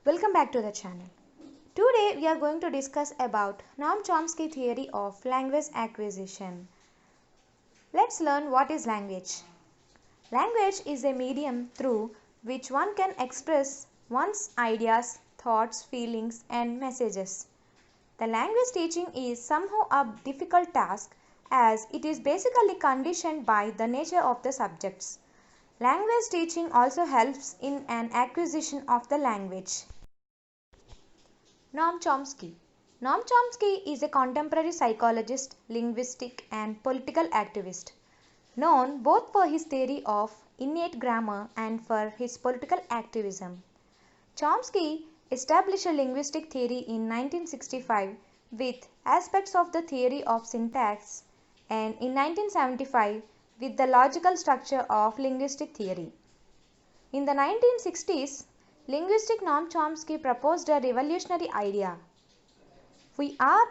Welcome back to the channel. Today we are going to discuss about Noam Chomsky theory of language acquisition. Let's learn what is language. Language is a medium through which one can express one's ideas, thoughts, feelings and messages. The language teaching is somehow a difficult task as it is basically conditioned by the nature of the subjects. Language teaching also helps in an acquisition of the language. Noam Chomsky. Noam Chomsky is a contemporary psychologist, linguistic, and political activist, known both for his theory of innate grammar and for his political activism. Chomsky established a linguistic theory in 1965 with aspects of the theory of syntax and in 1975 with the logical structure of linguistic theory. In the 1960s, linguistic Noam Chomsky proposed a revolutionary idea. We are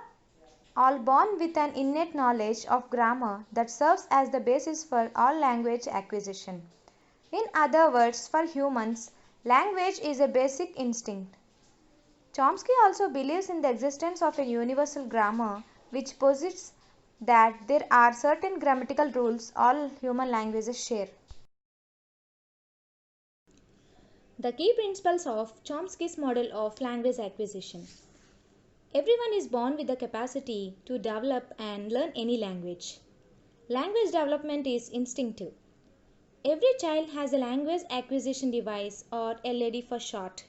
all born with an innate knowledge of grammar that serves as the basis for all language acquisition. In other words, for humans, language is a basic instinct. Chomsky also believes in the existence of a universal grammar which posits that there are certain grammatical rules all human languages share. The key principles of Chomsky's model of language acquisition. Everyone is born with the capacity to develop and learn any language. Language development is instinctive. Every child has a language acquisition device or LAD for short.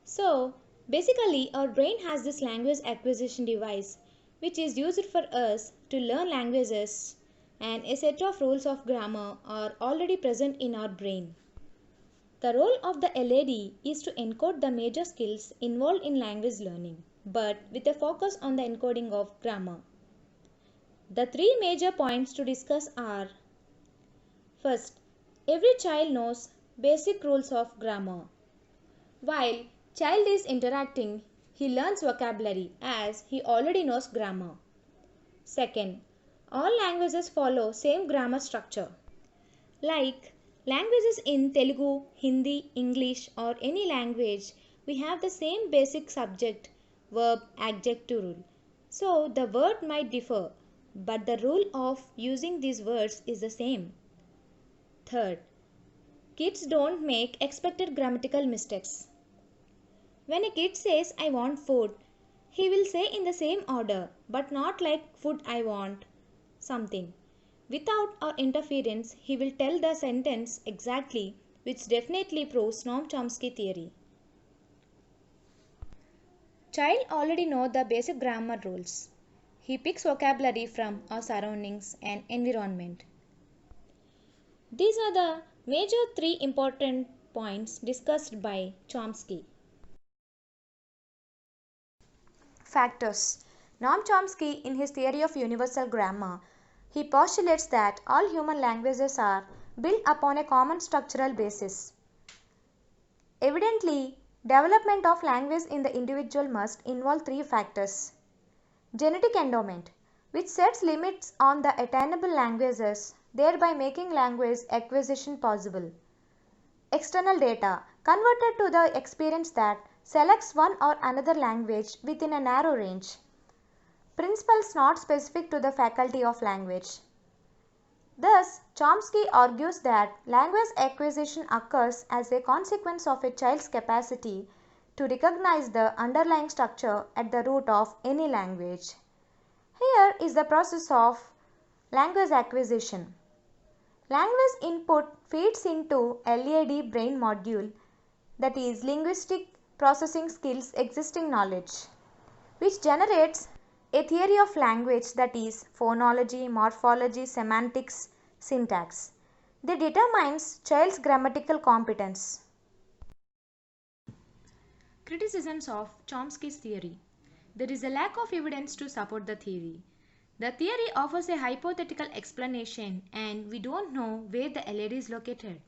So, basically our brain has this language acquisition device which is used for us to learn languages, and a set of rules of grammar are already present in our brain. The role of the LAD is to encode the major skills involved in language learning, but with a focus on the encoding of grammar. The three major points to discuss are: first, every child knows basic rules of grammar. While child is interacting, he learns vocabulary as he already knows grammar. Second, all languages follow same grammar structure. Like languages in Telugu, Hindi, English or any language, we have the same basic subject, verb, adjective rule. So the word might differ, but the rule of using these words is the same. Third, kids don't make expected grammatical mistakes. When a kid says I want food, he will say in the same order, but not like food I want something. Without our interference, he will tell the sentence exactly, which definitely proves Noam Chomsky theory. Child already know the basic grammar rules. He picks vocabulary from our surroundings and environment. These are the major three important points discussed by Chomsky. Factors. Noam Chomsky, in his theory of universal grammar, he postulates that all human languages are built upon a common structural basis. Evidently, development of language in the individual must involve three factors. Genetic endowment, which sets limits on the attainable languages, thereby making language acquisition possible. External data, converted to the experience that selects one or another language within a narrow range. Principles not specific to the faculty of language. Thus, Chomsky argues that language acquisition occurs as a consequence of a child's capacity to recognize the underlying structure at the root of any language. Here is the process of language acquisition. Language input feeds into LAD brain module, that is linguistic processing skills existing knowledge, which generates a theory of language, that is phonology, morphology, semantics, syntax. They determines child's grammatical competence. Criticisms of Chomsky's theory. There is a lack of evidence to support the theory. The theory offers a hypothetical explanation and we don't know where the LAD is located.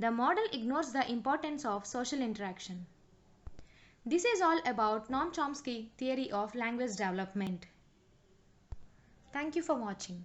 The model ignores the importance of social interaction. This is all about Noam Chomsky theory of language development. Thank you for watching.